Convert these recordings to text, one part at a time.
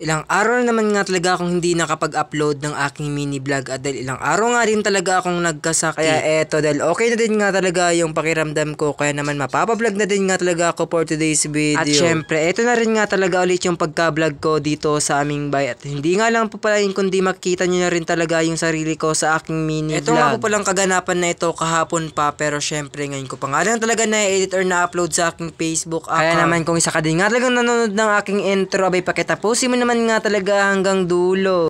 Ilang araw na naman nga talaga akong hindi nakapag-upload ng aking mini vlog at dahil ilang araw nga din talaga akong nagkasakit. Kaya eto, dahil okay na din nga talaga yung pakiramdam ko, kaya naman mapapablog na din nga talaga ako for today's video. At syempre, eto na rin nga talaga ulit yung pagka-vlog ko dito sa aming bahay. At hindi nga lang po pala yun, kundi makikita nyo na rin talaga yung sarili ko sa aking mini vlog. Ito nga po palang kaganapan na ito kahapon pa, pero syempre ngayon ko pa nga lang talaga na-edit or na-upload sa aking Facebook account. Kaya naman kung isa ka din nga talagang nanonood ng aking intro, abay pakitapusin mo naman nga talaga hanggang dulo.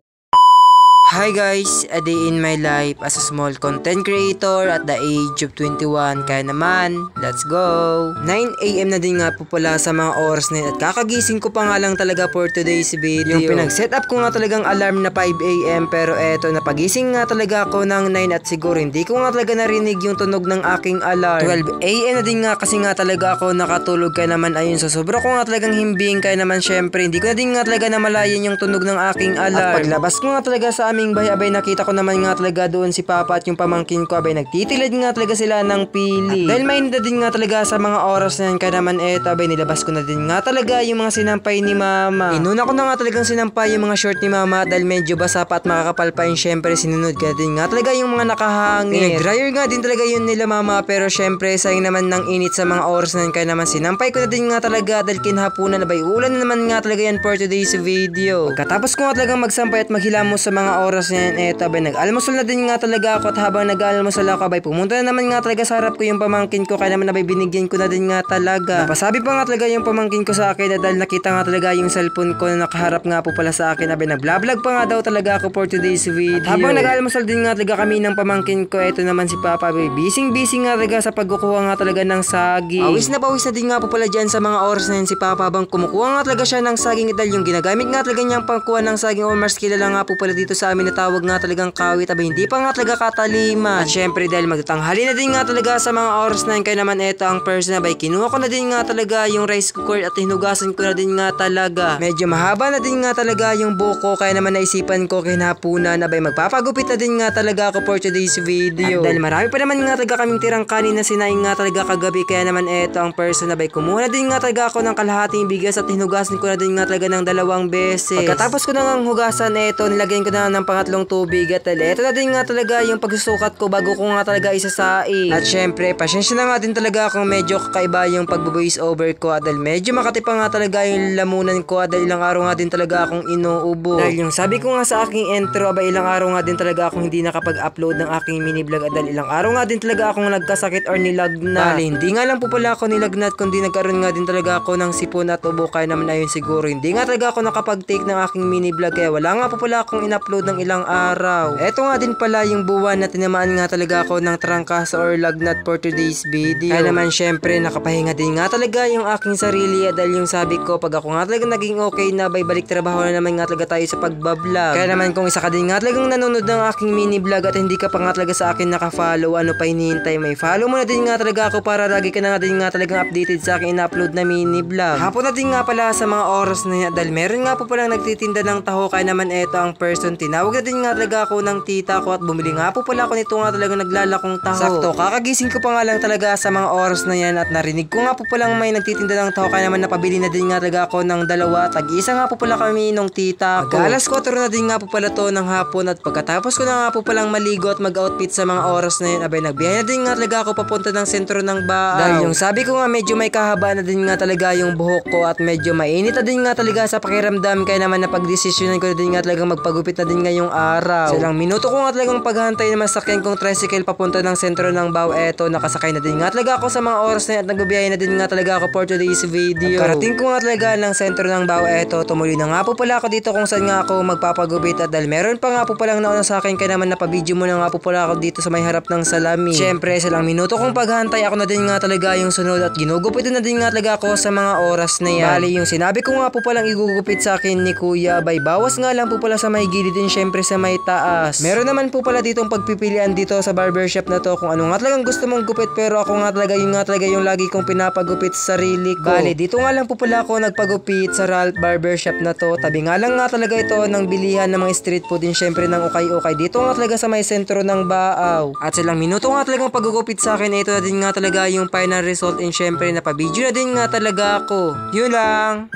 Hi guys, a day in my life as a small content creator at the age of 21. Kaya naman, let's go! 9 AM na din nga po pala sa mga oras na yun at kakagising ko pa nga lang talaga for today's video. Yung pinag-set up ko nga talagang alarm na 5 AM, pero eto, napagising nga talaga ako ng 9 at siguro hindi ko nga talaga narinig yung tunog ng aking alarm. 12 AM na din nga kasi nga talaga ako nakatulog, kaya naman ayun, so sobra ko nga talagang himbing, kaya naman syempre hindi ko na din nga talaga namalayan yung tunog ng aking alarm. At paglabas ko nga talaga sa aming bahay, abay nakita ko naman nga talaga doon si Papa at yung pamangkin ko, abay nagtitilad nga talaga sila ng pili. At dahil mainit na din nga talaga sa mga oras na yan, kaya naman eto, abay nilabas ko na din nga talaga yung mga sinampay ni Mama. Inuna ko na nga talagang sinampay yung mga short ni Mama dahil medyo basa pa at makakapal pa yun, syempre sinunod ko na din nga talaga yung mga nakahangin. Dryer nga din talaga yun nila Mama, pero syempre sayang naman ng init sa mga oras na yan, kaya naman sinampay ko na din nga talaga dahil kinhapunan, abay ulan na naman nga talaga yan for today's video. Pagkatapos ko nga talagang magsampay at maghilamos sa mga oras na yan, eto, abay nag-almusal na din nga talaga ako at habang nag-almusal ako, abay pumunta na naman nga talaga sa harap ko yung pamangkin ko, kaya naman abay binigyan ko na din nga talaga. Napasabi pa nga talaga yung pamangkin ko sa akin dahil nakita nga talaga yung cellphone ko na nakaharap nga po pala sa akin, abay nag-vlog pa nga daw talaga ako for today's video. At habang nag-almusal din nga talaga kami ng pamangkin ko, eto naman si Papa, abay busy nga talaga sa pagkukuha nga talaga ng saging. Pawis na din nga po pala dyan sa mga oras na yun si Papa habang kumukuha nga talaga siya ng saging dahil yung ginagamit nga talaga niyang pangkuha ng saging o mas kilala nga po pala dito sa amin na tawag nga talagang kawit, abay hindi pa nga talaga kataliman. At syempre dahil magtatanghali na din nga talaga sa mga oras na yun, kaya naman eto ang person, abay kinuha ko na din nga talaga yung rice cooker at hinugasan ko na din nga talaga. Medyo mahaba na din nga talaga yung buko, kaya naman naisipan ko kinahapunan, abay magpapagupit na din nga talaga ako for today's video. At dahil marami pa naman nga talaga kaming tirang kanin na sinaing nga talaga kagabi, kaya naman eto ang person, abay kumuha na din nga talaga ako ng kalahating bigas at hinugasan ko na din nga talaga ng 2 beses. Pagkatapos ko na nga hugasan, eto nilagyan ko na ng pangatlong tubig at eto na din nga talaga yung pagsusukat ko bago ko nga talaga isasaing. At syempre, pasensya na nga din talaga kung medyo kakaiba yung pag-voice over ko at dahil medyo makati pa nga talaga yung lamunan ko at dahil ilang araw nga din talaga akong inuubo. Dahil yung sabi ko nga sa aking intro, aba ilang araw nga din talaga akong hindi nakapag-upload ng aking mini vlog at dahil ilang araw nga din talaga akong nagkasakit or nilagnat. Bali, hindi nga lang po pala ako nilagnat kundi nagkaroon nga din talaga ako ng sipon at ubo, kaya naman ayun siguro hindi nga talaga ako nakapag-take ng aking mini vlog, kaya wala nga po pala akong in-upload ng ilang araw. Eto nga din pala yung buwan na tinamaan nga talaga ako ng trangkaso or lagnat for today's video. Kaya naman syempre nakapahinga din nga talaga yung aking sarili at dahil yung sabi ko pag ako nga talaga naging okay na, bay balik trabaho na naman nga talaga tayo sa pagbablog. Kaya naman kung isa ka din nga talagang nanonood ng aking mini vlog at hindi ka pa nga talaga sa akin nakafollow, ano pa hinihintay, may follow mo na din nga talaga ako para lagi ka na nga din nga talagang updated sa aking in-upload na mini vlog. Hapon na din nga pala sa mga oras na yan dahil meron nga po palang nagtitinda ng taho, kaya naman eto ang person, tinawag na din nga talaga ako ng tita ko at bumili nga po pala ako nito nga talaga naglalakong taho. Sakto, kakagising ko pa nga lang talaga sa mga oras na yan at narinig ko nga po palang may nagtitinda ng taho, kaya naman napabili na din nga talaga ako ng 2, tag-isa nga po pala kami nung tita ko. Alas 4 na din nga po pala to ng hapon at pagkatapos ko na nga po palang maligo at mag-outfit sa mga oras na yan, abay nagbiyahe na din nga talaga ako papunta ng sentro ng Baaw. Dahil yung sabi ko nga medyo may kahaba na din nga talaga yung buhok ko at medyo mainit na din nga talaga sa pakiramdam, kaya naman napagdesisyonan ko na din nga talaga magpagupit na din ngayong araw. Sa ilang minuto ko nga talagang paghantay na masakyan kong tricycle papunta ng sentro ng Baaw, eto nakasakay na din nga talaga ako sa mga oras na yan at nagbibiyahe na din nga talaga ako for today's video. At karating ko nga talaga ng sentro ng Baaw, eto tumuloy na nga po pala ako dito kung saan nga ako magpapagupit at dahil meron pa nga po palang nauna sa akin, kaya naman napabidyo mo na nga po pala ako dito sa may harap ng salamin. Syempre sa ilang minuto kong paghantay ako na din nga talaga yung sunod at ginugupit na din nga talaga ako sa mga oras na yan. Bali yung sinabi ko nga po palang igugupit sa akin ni Kuya, bay bawas nga lang po pala sa may gilid din syempre sa may taas. Meron naman po pala ditong pagpipilian dito sa barbershop na to kung ano nga talagang gusto mong gupit, pero ako nga talaga yung lagi kong pinapagupit sa sarili ko. Bali dito nga lang po pala ako nagpagupit sa Ralph Barbershop na to. Tabi nga lang nga talaga ito ng bilihan ng mga street food din syempre ng ukay-ukay. Dito nga talaga sa may sentro ng Baaw. At silang minuto nga talagang pagugupit sa akin, ito na din nga talaga yung final result and syempre napabidyo na din nga talaga ako. Yun lang.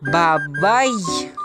Bye-bye!